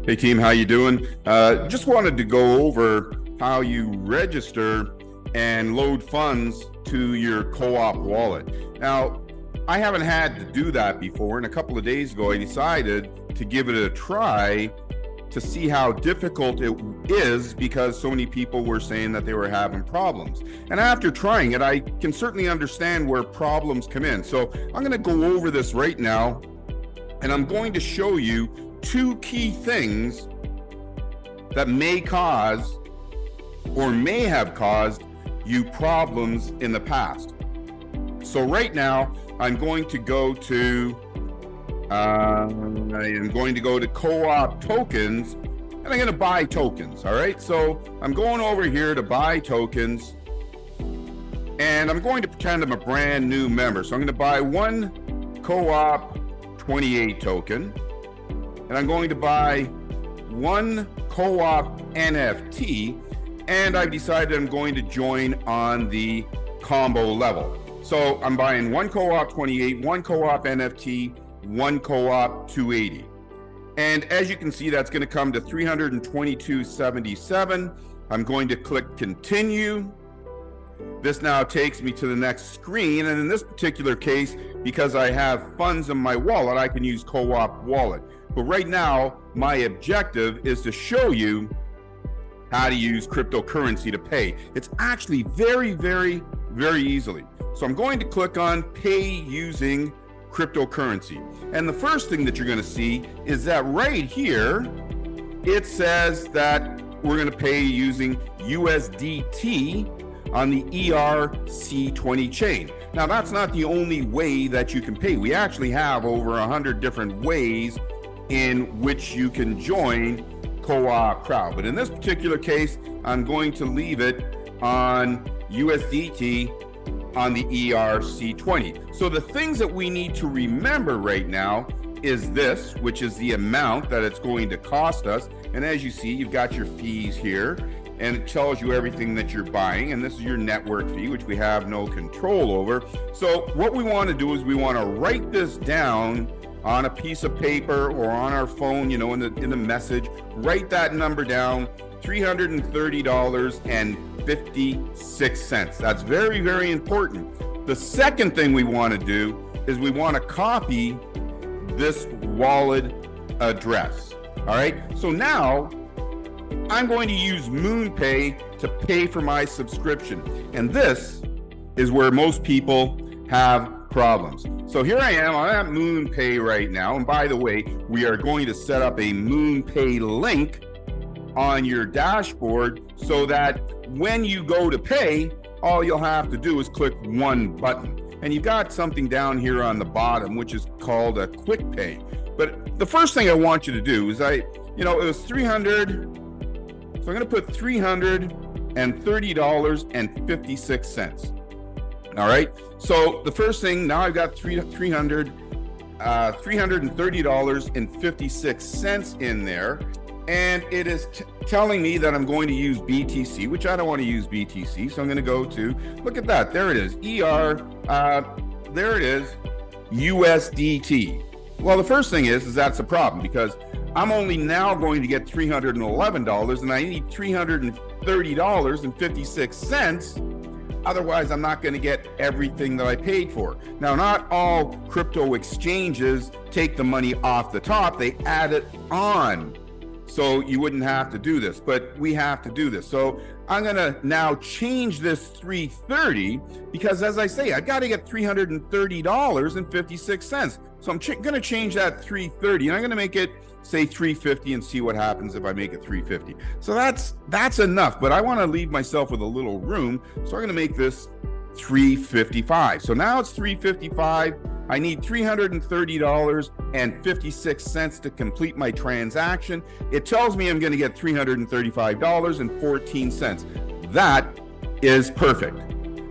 Hey team, how you doing? Just wanted to go over how you register and load funds to your co-op wallet. Now, I haven't had to do that before, and a couple of days ago I decided to give it a try to see how difficult it is because so many people were saying that they were having problems. And after trying it, I can certainly understand where problems come in. So I'm going to go over this right now, and I'm going to show you two key things that may cause or may have caused you problems in the past. So right now, I'm going to go to co-op tokens, and I'm going to buy tokens. All right, so I'm going over here to buy tokens, and I'm going to pretend I'm a brand new member. So I'm going to buy one co-op 28 token, and I'm going to buy one co-op NFT, and I've decided I'm going to join on the combo level. So I'm buying one co-op 28, one co-op NFT, one co-op 280. And as you can see, that's going to come to $322.77. I'm going to click continue. This now takes me to the next screen, and in this particular case, because I have funds in my wallet, I can use co-op wallet. But right now, my objective is to show you how to use cryptocurrency to pay. It's actually very, very, very easily. So I'm going to click on pay using cryptocurrency. And the first thing that you're going to see is that right here, it says that we're going to pay using USDT on the ERC20 chain. Now, that's not the only way that you can pay. We actually have over 100 different ways in which you can join co-op crowd. But in this particular case, I'm going to leave it on USDT on the ERC20. So the things that we need to remember right now is this, which is the amount that it's going to cost us. And as you see, you've got your fees here, and it tells you everything that you're buying. And this is your network fee, which we have no control over. So what we want to do is we want to write this down on a piece of paper or on our phone, you know, in the message. Write that number down, $330.56. That's very, very important. The second thing we want to do is we want to copy this wallet address. All right, so now I'm going to use MoonPay to pay for my subscription. And this is where most people have problems. So here I am, I'm at MoonPay right now. And by the way, we are going to set up a MoonPay link on your dashboard so that when you go to pay, all you'll have to do is click one button. And you've got something down here on the bottom, which is called a quick pay. But the first thing I want you to do is it was 300. So I'm going to put $330.56. All right. So the first thing, now I've got $330.56 in there. And it is telling me that I'm going to use BTC, which I don't want to use BTC. So I'm going to go to, look at that. There it is. there it is. USDT. Well, the first thing is that's a problem because I'm only now going to get $311 and I need $330.56. Otherwise, I'm not going to get everything that I paid for. Now, not all crypto exchanges take the money off the top. They add it on. So you wouldn't have to do this, but we have to do this. So I'm going to now change this 330 because, as I say, I've got to get $330.56. So I'm going to change that 330 and I'm going to make it say 350 and see what happens if I make it 350. So that's enough, but I want to leave myself with a little room. So I'm going to make this 355. So now it's 355. I need $330.56 to complete my transaction. It tells me I'm going to get $335.14. That is perfect.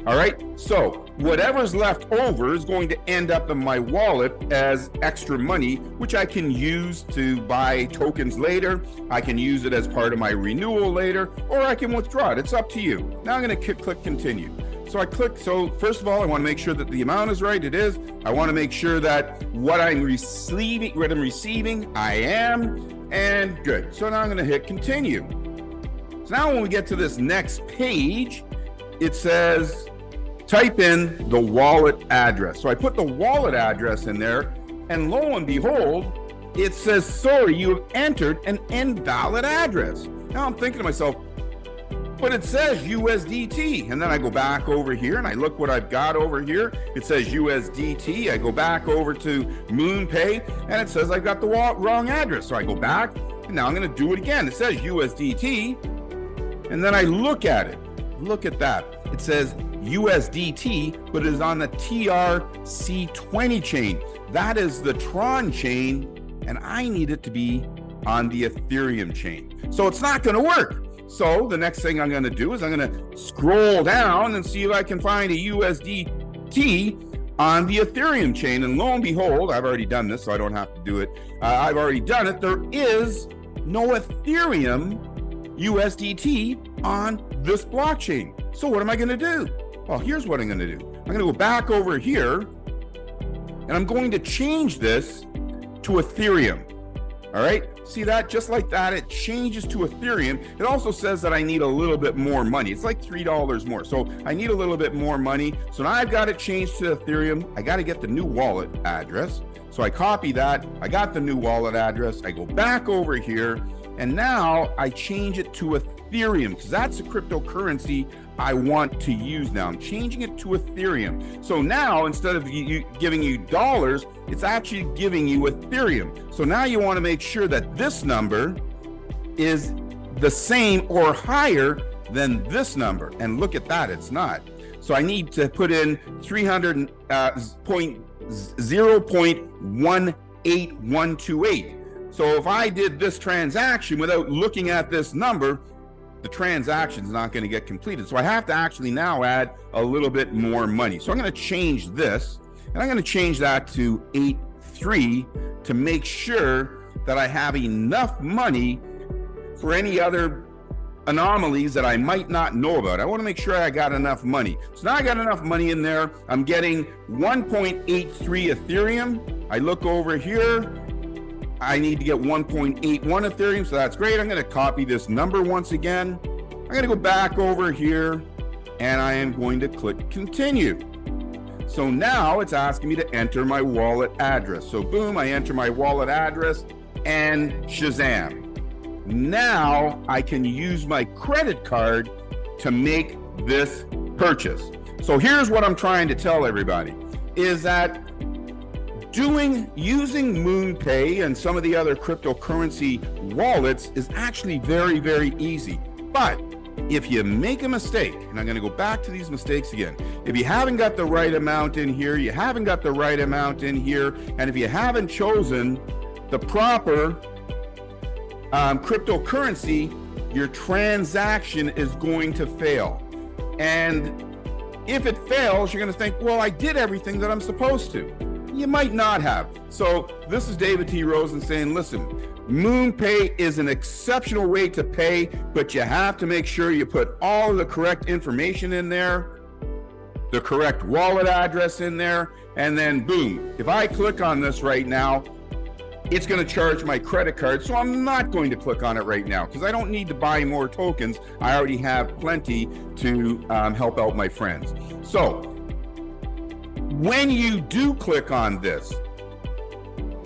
All right. So whatever's left over is going to end up in my wallet as extra money, which I can use to buy tokens later. I can use it as part of my renewal later, or I can withdraw it. It's up to you. Now I'm going to click continue. So I click, so first of all, I want to make sure that the amount is right. It is. I want to make sure that what I'm receiving, I am. And and good. So now I'm going to hit continue. So now when we get to this next page, it says type in the wallet address. So I put the wallet address in there, and lo and behold, it says, sorry, you have entered an invalid address. Now I'm thinking to myself, but it says USDT. And then I go back over here and I look what I've got over here. It says USDT. I go back over to MoonPay and it says I've got the wrong address. So I go back and now I'm going to do it again. It says USDT. And then I look at it. Look at that. It says USDT, but it is on the TRC20 chain. That is the Tron chain, and I need it to be on the Ethereum chain. So it's not going to work. So the next thing I'm going to do is I'm going to scroll down and see if I can find a USDT on the Ethereum chain. And lo and behold, I've already done this, so I don't have to do it. I've already done it. There is no Ethereum USDT on this blockchain. So what am I going to do? Well, here's what I'm going to do. I'm going to go back over here and I'm going to change this to Ethereum. All right. See that? Just like that, it changes to Ethereum. It also says that I need a little bit more money. It's like $3 more. So I need a little bit more money. So now I've got it changed to Ethereum. I got to get the new wallet address. So I copy that. I got the new wallet address. I go back over here and now I change it to Ethereum because that's the cryptocurrency I want to use now. I'm changing it to Ethereum. So now instead of giving you dollars, it's actually giving you Ethereum. So now you want to make sure that this number is the same or higher than this number. And look at that, it's not. So I need to put in 0.18128. So if I did this transaction without looking at this number, the transaction is not going to get completed. So I have to actually now add a little bit more money. So I'm going to change this, and I'm going to change that to 83 to make sure that I have enough money for any other anomalies that I might not know about. I want to make sure I got enough money. So now I got enough money in there. I'm getting 1.83 Ethereum. I look over here. I need to get 1.81 Ethereum, so that's great. I'm going to copy this number once again. I'm going to go back over here, and I am going to click continue. So now it's asking me to enter my wallet address. So boom, I enter my wallet address, and Shazam. Now I can use my credit card to make this purchase. So here's what I'm trying to tell everybody, is that using MoonPay and some of the other cryptocurrency wallets is actually very, very easy. But if you make a mistake, and I'm going to go back to these mistakes again, if you haven't got the right amount in here, you haven't got the right amount in here, and if you haven't chosen the proper cryptocurrency, your transaction is going to fail. And if it fails, you're going to think, well, I did everything that I'm supposed to. You might not have. So this is David T. Rosen saying, listen, MoonPay is an exceptional way to pay, but you have to make sure you put all of the correct information in there, the correct wallet address in there, and then boom, if I click on this right now, it's going to charge my credit card. So I'm not going to click on it right now because I don't need to buy more tokens. I already have plenty to help out my friends. So when you do click on this,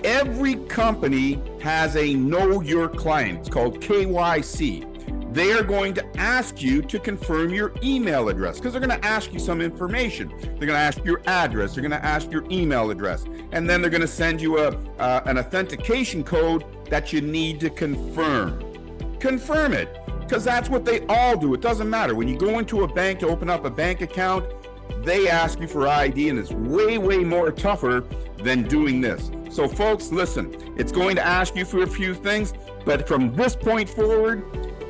every company has a know your client. It's called KYC. They are going to ask you to confirm your email address because they're going to ask you some information. They're going to ask your address. They're going to ask your email address. And then they're going to send you an authentication code that you need to confirm. Confirm it, because that's what they all do. It doesn't matter. When you go into a bank to open up a bank account, they ask you for ID, and it's way, way more tougher than doing this. So folks, listen, it's going to ask you for a few things, but from this point forward,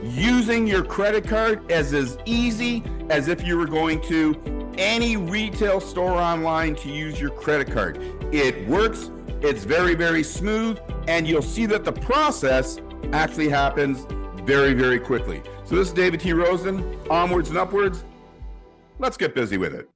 using your credit card is as easy as if you were going to any retail store online to use your credit card. It works, it's very, very smooth, and you'll see that the process actually happens very, very quickly. So this is David T. Rosen, onwards and upwards. Let's get busy with it.